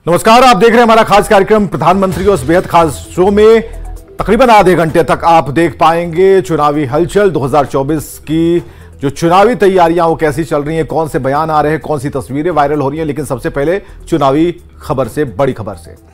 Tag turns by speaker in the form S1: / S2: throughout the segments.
S1: नमस्कार, आप देख रहे हैं हमारा खास कार्यक्रम प्रधानमंत्री और उस बेहद खास शो में तकरीबन आधे घंटे तक आप देख पाएंगे चुनावी हलचल 2024 की जो चुनावी तैयारियां वो कैसी चल रही हैं, कौन से बयान आ रहे हैं, कौन सी तस्वीरें वायरल हो रही हैं। लेकिन सबसे पहले चुनावी खबर से, बड़ी खबर से।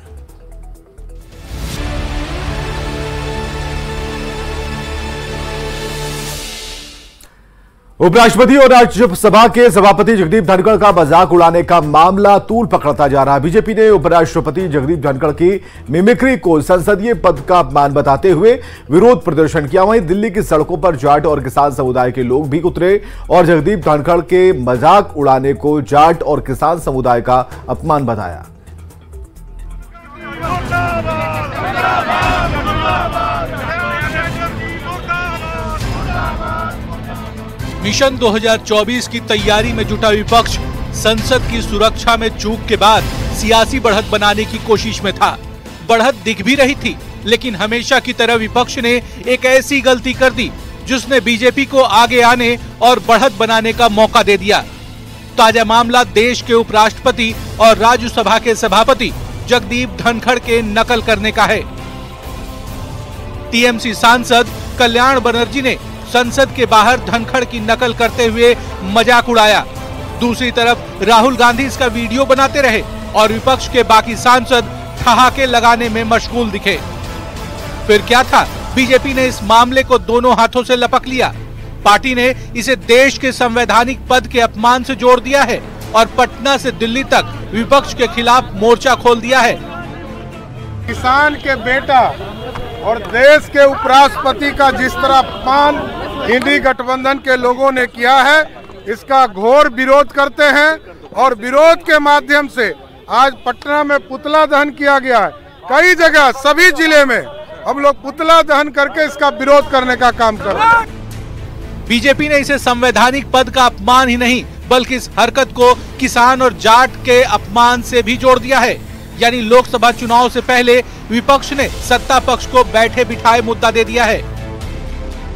S1: उपराष्ट्रपति और राज्यसभा के सभापति जगदीप धनखड़ का मजाक उड़ाने का मामला तूल पकड़ता जा रहा है। बीजेपी ने उपराष्ट्रपति जगदीप धनखड़ की मिमिक्री को संसदीय पद का अपमान बताते हुए विरोध प्रदर्शन किया। वहीं दिल्ली की सड़कों पर जाट और किसान समुदाय के लोग भी उतरे और जगदीप धनखड़ के मजाक उड़ाने को जाट और किसान समुदाय का अपमान बताया।
S2: मिशन 2024 की तैयारी में जुटा विपक्ष संसद की सुरक्षा में चूक के बाद सियासी बढ़त बनाने की कोशिश में था। बढ़त दिख भी रही थी, लेकिन हमेशा की तरह विपक्ष ने एक ऐसी गलती कर दी जिसने बीजेपी को आगे आने और बढ़त बनाने का मौका दे दिया। ताजा मामला देश के उपराष्ट्रपति और राज्यसभा के सभापति जगदीप धनखड़ के नकल करने का है। टीएमसी सांसद कल्याण बनर्जी ने संसद के बाहर धनखड़ की नकल करते हुए मजाक उड़ाया। दूसरी तरफ राहुल गांधी इसका वीडियो बनाते रहे और विपक्ष के बाकी सांसद ठहाके लगाने में मशगूल दिखे। फिर क्या था, बीजेपी ने इस मामले को दोनों हाथों से लपक लिया। पार्टी ने इसे देश के संवैधानिक पद के अपमान से जोड़ दिया है और पटना से दिल्ली तक विपक्ष के खिलाफ मोर्चा खोल दिया है।
S3: किसान के बेटा और देश के उपराष्ट्रपति का जिस तरह अपमान इंडी गठबंधन के लोगों ने किया है, इसका घोर विरोध करते हैं और विरोध के माध्यम से आज पटना में पुतला दहन किया गया है। कई जगह सभी जिले में हम लोग पुतला दहन करके इसका विरोध करने का काम कर रहे हैं।
S2: बीजेपी ने इसे संवैधानिक पद का अपमान ही नहीं, बल्कि इस हरकत को किसान और जाट के अपमान से भी जोड़ दिया है। यानी लोकसभा चुनाव से पहले विपक्ष ने सत्ता पक्ष को बैठे बिठाए मुद्दा दे दिया है।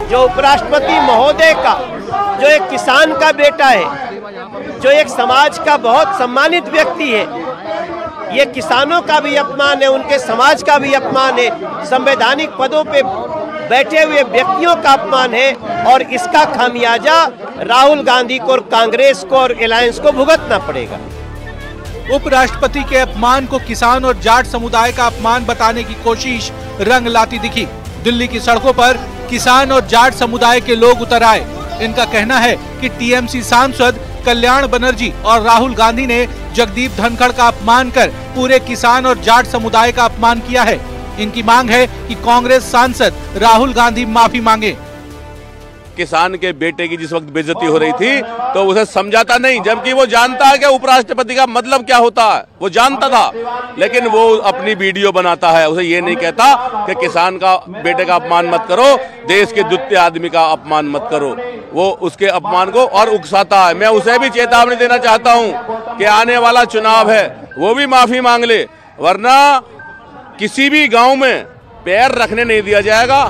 S4: जो उपराष्ट्रपति महोदय का, जो एक किसान का बेटा है, जो एक समाज का बहुत सम्मानित व्यक्ति है, ये किसानों का भी अपमान है, उनके समाज का भी अपमान है, संवैधानिक पदों पे बैठे हुए व्यक्तियों का अपमान है और इसका खामियाजा राहुल गांधी को और कांग्रेस को और अलायंस को भुगतना पड़ेगा।
S2: उपराष्ट्रपति के अपमान को किसान और जाट समुदाय का अपमान बताने की कोशिश रंग लाती दिखी। दिल्ली की सड़कों पर किसान और जाट समुदाय के लोग उतर आए। इनका कहना है कि टीएमसी सांसद कल्याण बनर्जी और राहुल गांधी ने जगदीप धनखड़ का अपमान कर पूरे किसान और जाट समुदाय का अपमान किया है। इनकी मांग है कि कांग्रेस सांसद राहुल गांधी माफी मांगे।
S5: किसान के बेटे की जिस वक्त बेइज्जती हो रही थी तो उसे समझाता नहीं, जबकि वो जानता है कि उपराष्ट्रपति का मतलब क्या होता है, वो जानता था, लेकिन वो अपनी वीडियो बनाता है। उसे ये नहीं कहता कि किसान का बेटे का अपमान मत करो, देश के द्वितीय आदमी का अपमान मत करो। वो उसके अपमान को और उकसाता है। मैं उसे भी चेतावनी देना चाहता हूँ कि आने वाला चुनाव है, वो भी माफी मांग ले, वरना किसी भी गाँव में पैर रखने नहीं दिया जाएगा।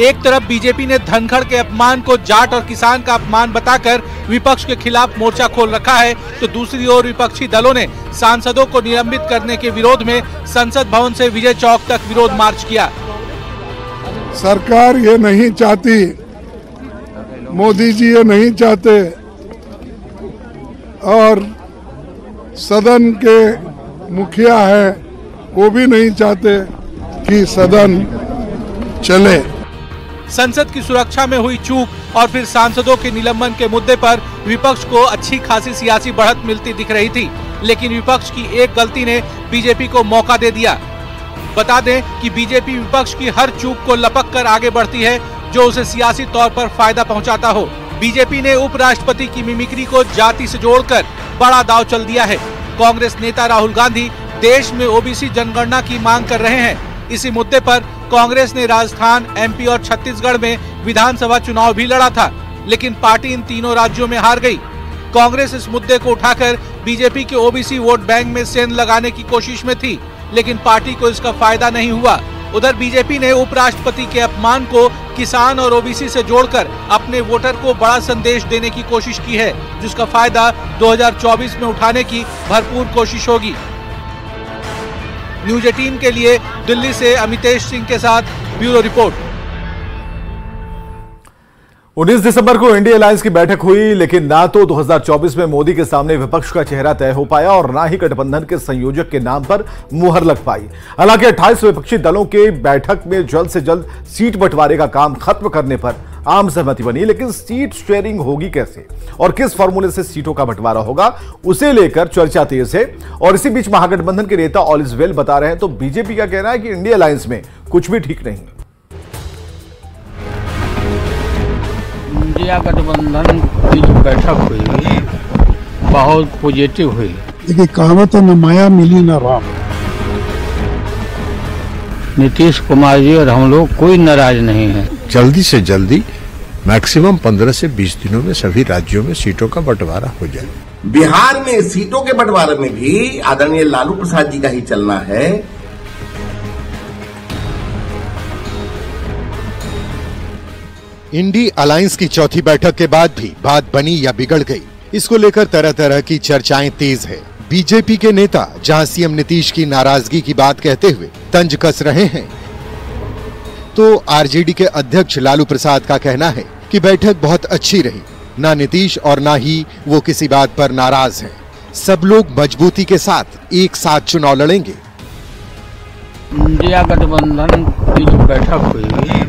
S2: एक तरफ बीजेपी ने धनखड़ के अपमान को जाट और किसान का अपमान बताकर विपक्ष के खिलाफ मोर्चा खोल रखा है, तो दूसरी ओर विपक्षी दलों ने सांसदों को निलंबित करने के विरोध में संसद भवन से विजय चौक तक विरोध मार्च किया।
S3: सरकार ये नहीं चाहती, मोदी जी ये नहीं चाहते और सदन के मुखिया है वो भी नहीं चाहते कि सदन चले।
S2: संसद की सुरक्षा में हुई चूक और फिर सांसदों के निलंबन के मुद्दे पर विपक्ष को अच्छी खासी सियासी बढ़त मिलती दिख रही थी, लेकिन विपक्ष की एक गलती ने बीजेपी को मौका दे दिया। बता दें कि बीजेपी विपक्ष की हर चूक को लपक कर आगे बढ़ती है जो उसे सियासी तौर पर फायदा पहुंचाता हो। बीजेपी ने उपराष्ट्रपति की मिमिक्री को जाति से जोड़कर बड़ा दांव चल दिया है। कांग्रेस नेता राहुल गांधी देश में ओबीसी जनगणना की मांग कर रहे हैं। इसी मुद्दे पर कांग्रेस ने राजस्थान, एमपी और छत्तीसगढ़ में विधानसभा चुनाव भी लड़ा था, लेकिन पार्टी इन तीनों राज्यों में हार गई। कांग्रेस इस मुद्दे को उठाकर बीजेपी के ओबीसी वोट बैंक में सेंध लगाने की कोशिश में थी, लेकिन पार्टी को इसका फायदा नहीं हुआ। उधर बीजेपी ने उपराष्ट्रपति के अपमान को किसान और ओबीसी से जोड़कर अपने वोटर को बड़ा संदेश देने की कोशिश की है, जिसका फायदा 2024 में उठाने की भरपूर कोशिश होगी। न्यूज 18 के लिए दिल्ली से अमितेश सिंह के साथ ब्यूरो रिपोर्ट।
S1: 19 दिसंबर को इंडिया अलायंस की बैठक हुई, लेकिन ना तो 2024 में मोदी के सामने विपक्ष का चेहरा तय हो पाया और ना ही गठबंधन के संयोजक के नाम पर मुहर लग पाई। हालांकि 28 विपक्षी दलों के बैठक में जल्द से जल्द सीट बंटवारे का काम खत्म करने पर आम सहमति बनी, लेकिन सीट शेयरिंग होगी कैसे और किस फॉर्मूले से सीटों का बंटवारा होगा, उसे लेकर चर्चा तेज है। और इसी बीच महागठबंधन के नेता ऑल इज वेल बता रहे हैं, तो बीजेपी का कहना है कि इंडिया अलायंस में कुछ भी ठीक नहीं।
S6: इंडिया गठबंधन की जो बैठक हुई बहुत पॉजिटिव हुई।
S7: देखिए कहावत है, न माया मिली न राम।
S6: नीतीश कुमार जी और हम लोग कोई नाराज नहीं है।
S8: जल्दी से जल्दी मैक्सिमम 15 से 20 दिनों में सभी राज्यों में सीटों का बंटवारा हो जाए।
S9: बिहार में सीटों के बंटवारे में भी आदरणीय लालू प्रसाद जी का ही चलना है।
S10: इंडी अलायंस की चौथी बैठक के बाद भी बात बनी या बिगड़ गई, इसको लेकर तरह तरह की चर्चाएं तेज है। बीजेपी के नेता जहां सीएम नीतीश की नाराजगी की बात कहते हुए तंज कस रहे हैं, तो आरजेडी के अध्यक्ष लालू प्रसाद का कहना है कि बैठक बहुत अच्छी रही, ना नीतीश और ना ही वो किसी बात पर नाराज हैं। सब लोग मजबूती के साथ एक साथ चुनाव लड़ेंगे।
S6: इंडिया गठबंधन की जो बैठक हुई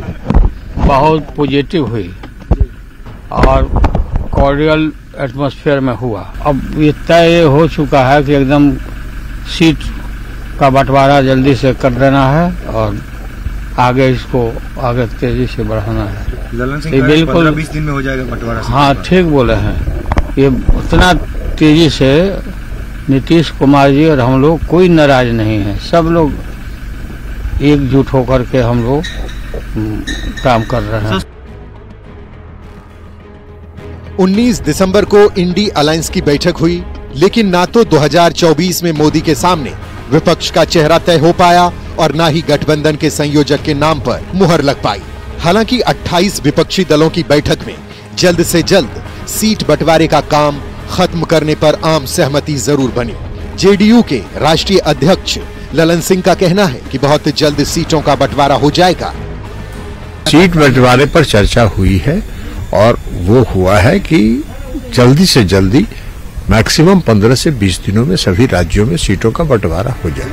S6: बहुत पॉजिटिव हुई और कॉर्डियल एटमॉस्फेयर में हुआ। अब ये तय हो चुका है कि एकदम सीट का बंटवारा जल्दी से कर देना है और आगे इसको आगे तेजी से बढ़ाना है। ये बिल्कुल
S11: 20 दिन में हो जाएगा बंटवारा।
S6: हाँ ठीक बोले हैं, ये उतना तेजी से नीतीश कुमार जी और हम लोग कोई नाराज नहीं है। सब लोग एकजुट होकर के हम लोग काम कर रहे हैं।
S10: 19 दिसंबर को इंडी अलायंस की बैठक हुई, लेकिन ना तो 2024 में मोदी के सामने विपक्ष का चेहरा तय हो पाया और ना ही गठबंधन के संयोजक के नाम पर मुहर लग पाई। हालांकि 28 विपक्षी दलों की बैठक में जल्द से जल्द सीट बंटवारे का काम खत्म करने पर आम सहमति जरूर बनी। जेडीयू के राष्ट्रीय अध्यक्ष ललन सिंह का कहना है कि बहुत जल्द सीटों का बंटवारा हो जाएगा।
S8: सीट बंटवारे पर चर्चा हुई है और वो हुआ है कि जल्दी से जल्दी मैक्सिमम 15 से 20 दिनों में सभी राज्यों में सीटों का बंटवारा हो जाए।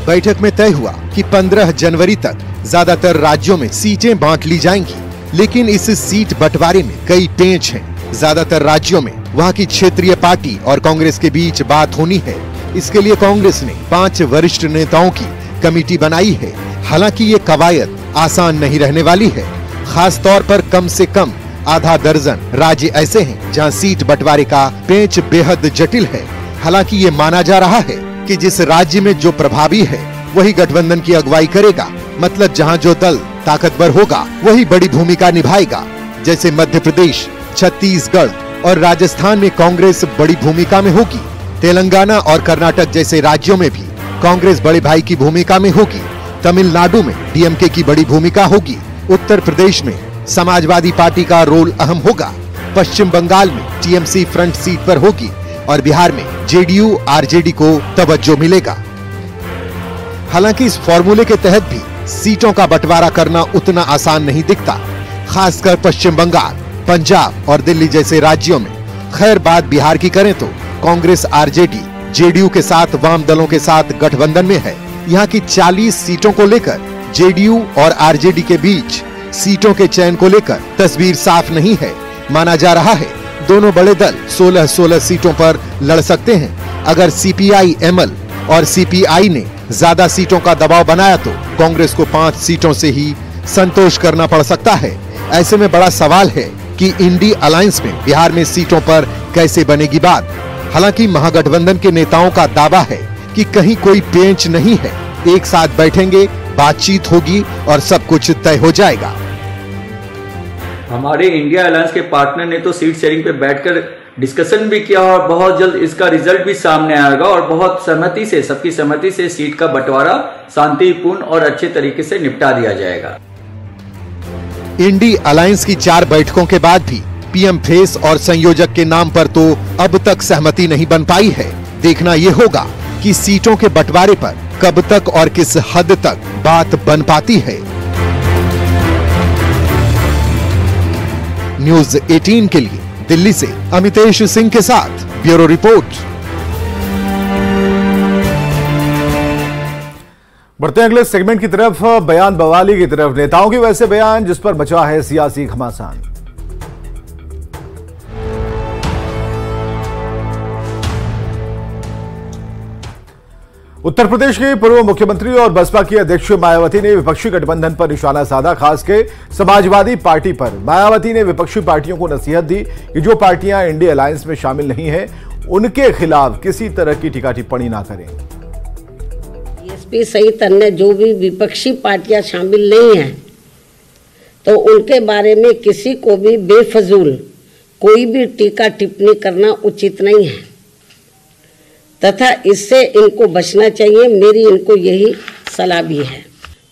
S10: बैठक में तय हुआ कि 15 जनवरी तक ज्यादातर राज्यों में सीटें बांट ली जाएंगी, लेकिन इस सीट बंटवारे में कई पेंच हैं। ज्यादातर राज्यों में वहां की क्षेत्रीय पार्टी और कांग्रेस के बीच बात होनी है। इसके लिए कांग्रेस ने 5 वरिष्ठ नेताओं की कमेटी बनाई है। हालांकि ये कवायद आसान नहीं रहने वाली है। खास तौर पर कम से कम आधा दर्जन राज्य ऐसे हैं जहां सीट बंटवारे का पेंच बेहद जटिल है। हालांकि ये माना जा रहा है कि जिस राज्य में जो प्रभावी है वही गठबंधन की अगुवाई करेगा। मतलब जहां जो दल ताकतवर होगा वही बड़ी भूमिका निभाएगा। जैसे मध्य प्रदेश, छत्तीसगढ़ और राजस्थान में कांग्रेस बड़ी भूमिका में होगी। तेलंगाना और कर्नाटक जैसे राज्यों में भी कांग्रेस बड़े भाई की भूमिका में होगी। तमिलनाडु में डीएमके की बड़ी भूमिका होगी। उत्तर प्रदेश में समाजवादी पार्टी का रोल अहम होगा। पश्चिम बंगाल में टीएमसी फ्रंट सीट पर होगी और बिहार में जेडीयू आरजेडी को तवज्जो मिलेगा। हालांकि इस फॉर्मूले के तहत भी सीटों का बंटवारा करना उतना आसान नहीं दिखता, खासकर पश्चिम बंगाल, पंजाब और दिल्ली जैसे राज्यों में। खैर बात बिहार की करें तो कांग्रेस आरजेडी जेडीयू के साथ वाम दलों के साथ गठबंधन में है। यहाँ की 40 सीटों को लेकर जेडीयू और आरजेडी के बीच सीटों के चयन को लेकर तस्वीर साफ नहीं है। माना जा रहा है दोनों बड़े दल 16-16 सीटों पर लड़ सकते हैं। अगर सीपीआई एमएल और सीपीआई ने ज्यादा सीटों का दबाव बनाया तो कांग्रेस को 5 सीटों से ही संतोष करना पड़ सकता है। ऐसे में बड़ा सवाल है कि इंडी अलायंस में बिहार में सीटों पर कैसे बनेगी बात। हालांकि महागठबंधन के नेताओं का दावा है कि कहीं कोई पेंच नहीं है, एक साथ बैठेंगे, बातचीत होगी और सब कुछ तय हो जाएगा।
S12: हमारे इंडिया अलायंस के पार्टनर ने तो सीट शेयरिंग पे बैठकर
S11: डिस्कशन भी किया और बहुत जल्द इसका रिजल्ट भी सामने आएगा और बहुत सहमति से, सबकी सहमति से सीट का बंटवारा शांतिपूर्ण और अच्छे तरीके से निपटा दिया जाएगा।
S10: इंडी अलायंस की 4 बैठकों के बाद भी पीएम फेस और संयोजक के नाम पर तो अब तक सहमति नहीं बन पाई है। देखना यह होगा कि सीटों के बंटवारे पर कब तक और किस हद तक बात बन पाती है। न्यूज 18 के लिए दिल्ली से अमितेश सिंह के साथ ब्यूरो रिपोर्ट।
S1: बढ़ते हैं अगले सेगमेंट की तरफ, बयान बवाली की तरफ। नेताओं के वैसे बयान जिस पर मचा है सियासी घमासान। उत्तर प्रदेश के पूर्व मुख्यमंत्री और बसपा की अध्यक्ष मायावती ने विपक्षी गठबंधन पर निशाना साधा, खास के समाजवादी पार्टी पर। मायावती ने विपक्षी पार्टियों को नसीहत दी कि जो पार्टियां इंडी अलायंस में शामिल नहीं हैं, उनके खिलाफ किसी तरह की टीका टिप्पणी ना करें।
S12: बीएसपी सहित अन्य जो भी विपक्षी पार्टियां शामिल नहीं हैं, तो उनके बारे में किसी को भी बेफजूल कोई भी टीका टिप्पणी करना उचित नहीं है तथा इससे इनको बचना चाहिए। मेरी इनको यही सलाह भी है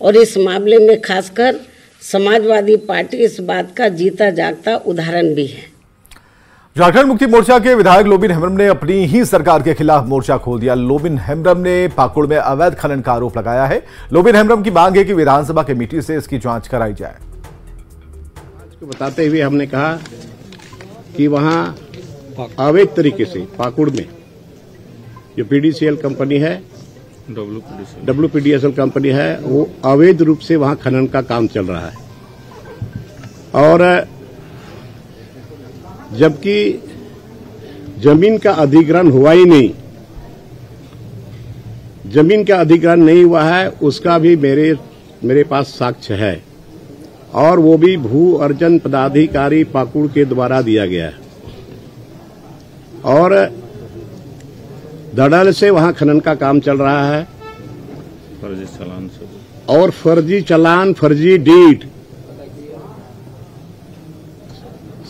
S12: और इस मामले में खासकर समाजवादी पार्टी इस बात का जीता जागता उदाहरण भी है।
S1: झारखंड मुक्ति मोर्चा के विधायक लोबिन हेम्ब्रम ने अपनी ही सरकार के खिलाफ मोर्चा खोल दिया। लोबिन हेम्ब्रम ने पाकुड़ में अवैध खनन का आरोप लगाया है। लोबिन हेम्ब्रम की मांग है कि विधानसभा कमेटी से इसकी जांच कराई जाए।
S13: को बताते हुए हमने कहा कि वहां अवैध तरीके से पाकुड़ में जो पीडीसीएल कंपनी है, डब्ल्यूपीडीएसएल कंपनी है, वो अवैध रूप से वहां खनन का काम चल रहा है और जबकि जमीन का अधिग्रहण हुआ ही नहीं, जमीन का अधिग्रहण नहीं हुआ है, उसका भी मेरे पास साक्ष्य है और वो भी भू अर्जन पदाधिकारी पाकुड़ के द्वारा दिया गया है और धड़ल्ले से वहां खनन का काम चल रहा है। फर्जी चालान से और फर्जी चालान, फर्जी डीड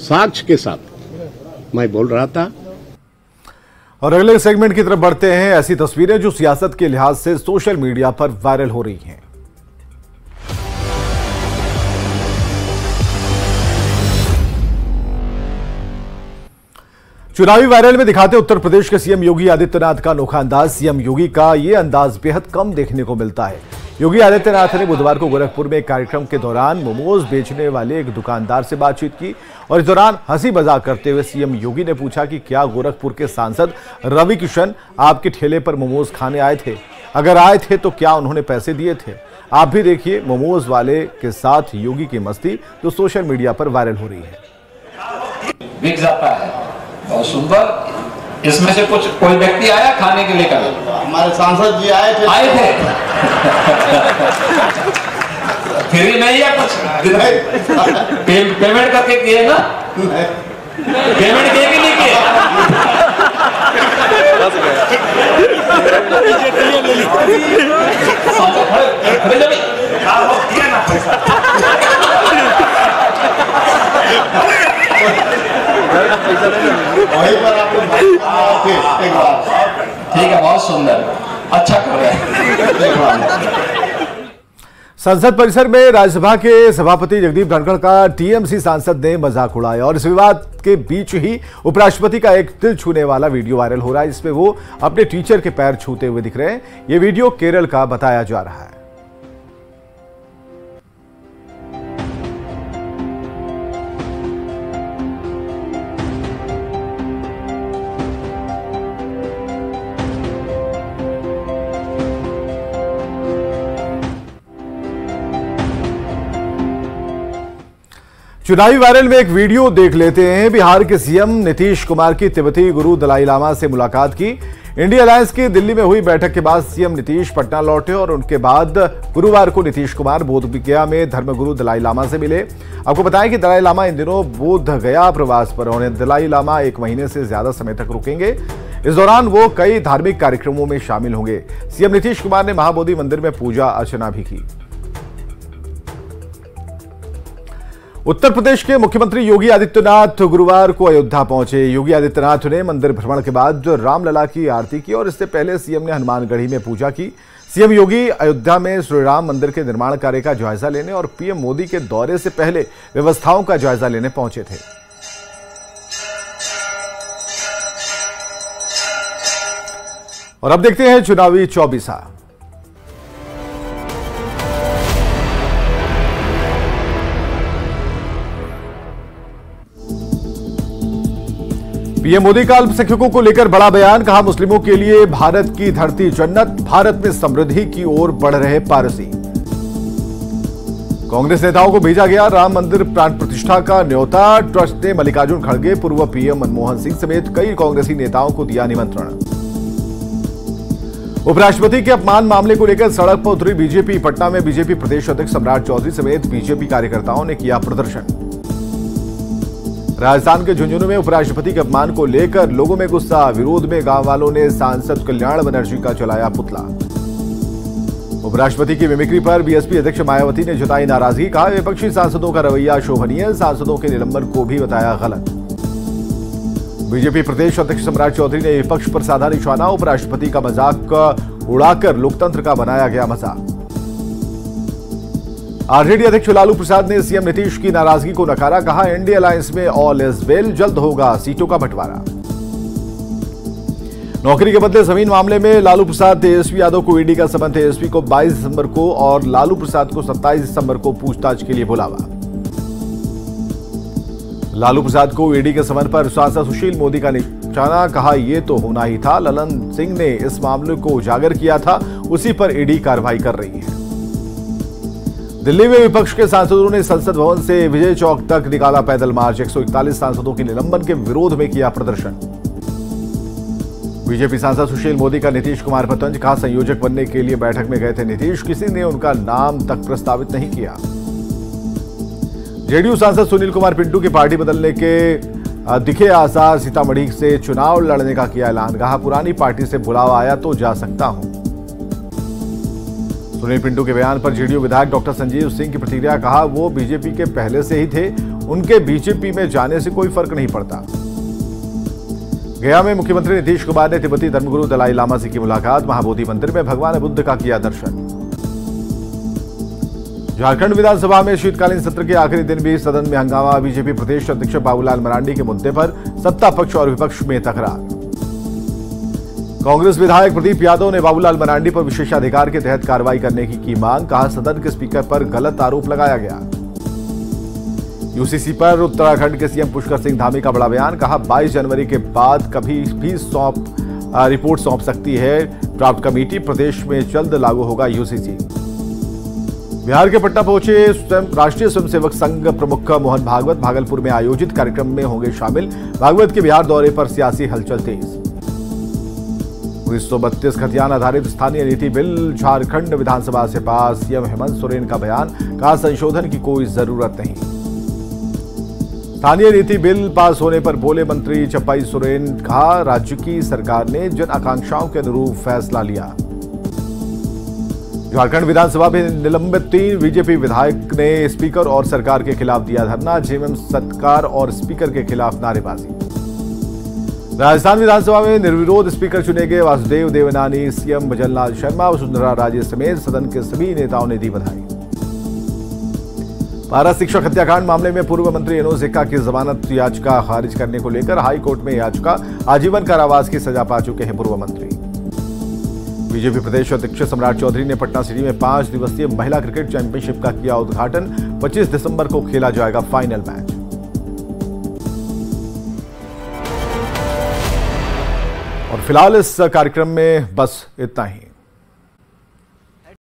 S13: साक्ष्य के साथ मैं बोल रहा था।
S1: और अगले सेगमेंट की तरफ बढ़ते हैं। ऐसी तस्वीरें जो सियासत के लिहाज से सोशल मीडिया पर वायरल हो रही हैं। चुनावी वायरल में दिखाते उत्तर प्रदेश के सीएम योगी आदित्यनाथ का अनोखा अंदाज। सीएम योगी का यह अंदाज बेहद कम देखने को मिलता है। योगी आदित्यनाथ ने बुधवार को गोरखपुर में एक कार्यक्रम के दौरान मोमोज बेचने वाले एक दुकानदार से बातचीत की और इस दौरान हंसी मजाक करते हुए सीएम योगी ने पूछा कि क्या गोरखपुर के सांसद रवि किशन आपके ठेले पर मोमोज खाने आए थे? अगर आए थे तो क्या उन्होंने पैसे दिए थे? आप भी देखिए मोमोज वाले के साथ योगी की मस्ती जो सोशल मीडिया पर वायरल हो रही है।
S14: बिक जाता है बहुत सुंदर। इसमें से कुछ कोई व्यक्ति आया खाने के लिए? कल
S15: हमारे सांसद जी आए थे।
S14: फ्री नहीं है कुछ? पेमेंट करके किए ना? पेमेंट किए कि नहीं किए?
S15: वहीं पर आपको
S14: ठीक है, बहुत सुंदर, अच्छा कर रहे हैं।
S1: संसद परिसर में राज्यसभा के सभापति जगदीप धनखड़ का टीएमसी सांसद ने मजाक उड़ाया और इस विवाद के बीच ही उपराष्ट्रपति का एक दिल छूने वाला वीडियो वायरल हो रहा है, जिसमें वो अपने टीचर के पैर छूते हुए दिख रहे हैं। ये वीडियो केरल का बताया जा रहा है। चुनावी वायरल में एक वीडियो देख लेते हैं। बिहार के सीएम नीतीश कुमार की तिब्बती गुरु दलाई लामा से मुलाकात की। इंडिया अलायंस की दिल्ली में हुई बैठक के बाद सीएम नीतीश पटना लौटे और उनके बाद गुरुवार को नीतीश कुमार बोधगया में धर्मगुरु दलाई लामा से मिले। आपको बताएं कि दलाई लामा इन दिनों बोध गया प्रवास पर होने। दलाई लामा 1 महीने से ज्यादा समय तक रुकेंगे। इस दौरान वो कई धार्मिक कार्यक्रमों में शामिल होंगे। सीएम नीतीश कुमार ने महाबोधि मंदिर में पूजा अर्चना भी की। उत्तर प्रदेश के मुख्यमंत्री योगी आदित्यनाथ गुरुवार को अयोध्या पहुंचे। योगी आदित्यनाथ ने मंदिर भ्रमण के बाद जो रामलला की आरती की और इससे पहले सीएम ने हनुमानगढ़ी में पूजा की। सीएम योगी अयोध्या में श्री राम मंदिर के निर्माण कार्य का जायजा लेने और पीएम मोदी के दौरे से पहले व्यवस्थाओं का जायजा लेने पहुंचे थे। और अब देखते हैं चुनावी चौबीसा। पीएम मोदी का अल्पसंख्यकों को लेकर बड़ा बयान। कहा, मुस्लिमों के लिए भारत की धरती जन्नत, भारत में समृद्धि की ओर बढ़ रहे पारसी। कांग्रेस नेताओं को भेजा गया राम मंदिर प्राण प्रतिष्ठा का न्योता। ट्रस्ट ने मल्लिकार्जुन खड़गे, पूर्व पीएम मनमोहन सिंह समेत कई कांग्रेसी नेताओं को दिया निमंत्रण। उपराष्ट्रपति के अपमान मामले को लेकर सड़क पर उतरी बीजेपी। पटना में बीजेपी प्रदेश अध्यक्ष सम्राट चौधरी समेत बीजेपी कार्यकर्ताओं ने किया प्रदर्शन। राजस्थान के झुंझुनू में उपराष्ट्रपति के अपमान को लेकर लोगों में गुस्सा। विरोध में गांव वालों ने सांसद कल्याण बनर्जी का जलाया पुतला। उपराष्ट्रपति की मिमिक्री पर बीएसपी अध्यक्ष मायावती ने जताई नाराजगी। कहा, विपक्षी सांसदों का रवैया शोभनीय, सांसदों के निलंबन को भी बताया गलत। बीजेपी प्रदेश अध्यक्ष सम्राट चौधरी ने विपक्ष पर साधा निशाना। उपराष्ट्रपति का मजाक उड़ाकर लोकतंत्र का बनाया गया मजाक। आरजेडी अध्यक्ष लालू प्रसाद ने सीएम नीतीश की नाराजगी को नकारा। कहा, एनडीए अलायंस में ऑल इज वेल, जल्द होगा सीटों का बंटवारा। नौकरी के बदले जमीन मामले में लालू प्रसाद, तेजस्वी यादव को ईडी का समन। तेजस्वी को 22 दिसंबर को और लालू प्रसाद को 27 दिसंबर को पूछताछ के लिए बुलावा। लालू प्रसाद को ईडी के समन पर सांसद सुशील मोदी का निशाना। कहा, यह तो होना ही था, ललन सिंह ने इस मामले को उजागर किया था, उसी पर ईडी कार्रवाई कर रही है। दिल्ली में विपक्ष के सांसदों ने संसद भवन से विजय चौक तक निकाला पैदल मार्च। 141 सांसदों के निलंबन के विरोध में किया प्रदर्शन। बीजेपी सांसद सुशील मोदी का नीतीश कुमार पर तंज। कहा, संयोजक बनने के लिए बैठक में गए थे नीतीश, किसी ने उनका नाम तक प्रस्तावित नहीं किया। जेडीयू सांसद सुनील कुमार पिंटू की पार्टी बदलने के दिखे आसार। सीतामढ़ी से चुनाव लड़ने का किया ऐलान। कहा, पुरानी पार्टी से बुलावा आया तो जा सकता हूं। सुनील पिंटू के बयान पर जेडीयू विधायक डॉक्टर संजीव सिंह की प्रतिक्रिया। कहा, वो बीजेपी के पहले से ही थे, उनके बीजेपी में जाने से कोई फर्क नहीं पड़ता। गया में मुख्यमंत्री नीतीश कुमार ने तिब्बती धर्मगुरु दलाई लामा से की मुलाकात। महाबोधि मंदिर में भगवान बुद्ध का किया दर्शन। झारखंड विधानसभा में शीतकालीन सत्र के आखिरी दिन भी सदन में हंगामा। बीजेपी प्रदेश अध्यक्ष बाबूलाल मरांडी के मुद्दे पर सत्ता पक्ष और विपक्ष में तकरार। कांग्रेस विधायक प्रदीप यादव ने बाबूलाल मरांडी पर विशेषाधिकार के तहत कार्रवाई करने की मांग। कहा, सदन के स्पीकर पर गलत आरोप लगाया गया। यूसीसी पर उत्तराखंड के सीएम पुष्कर सिंह धामी का बड़ा बयान। कहा, 22 जनवरी के बाद कभी भी रिपोर्ट सौंप सकती है ड्राफ्ट कमेटी। प्रदेश में जल्द लागू होगा यूसीसी। बिहार के पटना पहुंचे राष्ट्रीय स्वयंसेवक संघ प्रमुख मोहन भागवत। भागलपुर में आयोजित कार्यक्रम में होंगे शामिल। भागवत के बिहार दौरे पर सियासी हलचल तेज। 1932 खतियान आधारित स्थानीय नीति बिल झारखंड विधानसभा से पास। सीएम हेमंत सोरेन का बयान। कहा, संशोधन की कोई जरूरत नहीं। स्थानीय नीति बिल पास होने पर बोले मंत्री चप्पाई सोरेन। कहा, राज्य की सरकार ने जन आकांक्षाओं के अनुरूप फैसला लिया। झारखंड विधानसभा में निलंबित 3 बीजेपी विधायक ने स्पीकर और सरकार के खिलाफ दिया धरना। जेएमएम सरकार और स्पीकर के खिलाफ नारेबाजी। राजस्थान विधानसभा में निर्विरोध स्पीकर चुने गए वासुदेव देवनानी। सीएम भजनलाल शर्मा, वसुंधरा राजे समेत सदन के सभी नेताओं ने दी बधाई। पारा शिक्षक हत्याकांड मामले में पूर्व मंत्री एनोस एक्का की जमानत याचिका खारिज करने को लेकर हाई कोर्ट में याचिका। आजीवन कारावास की सजा पा चुके हैं पूर्व मंत्री। बीजेपी प्रदेश अध्यक्ष सम्राट चौधरी ने पटना सिटी में 5 दिवसीय महिला क्रिकेट चैंपियनशिप का किया उद्घाटन। 25 दिसंबर को खेला जाएगा फाइनल मैच। और फिलहाल इस कार्यक्रम में बस इतना ही।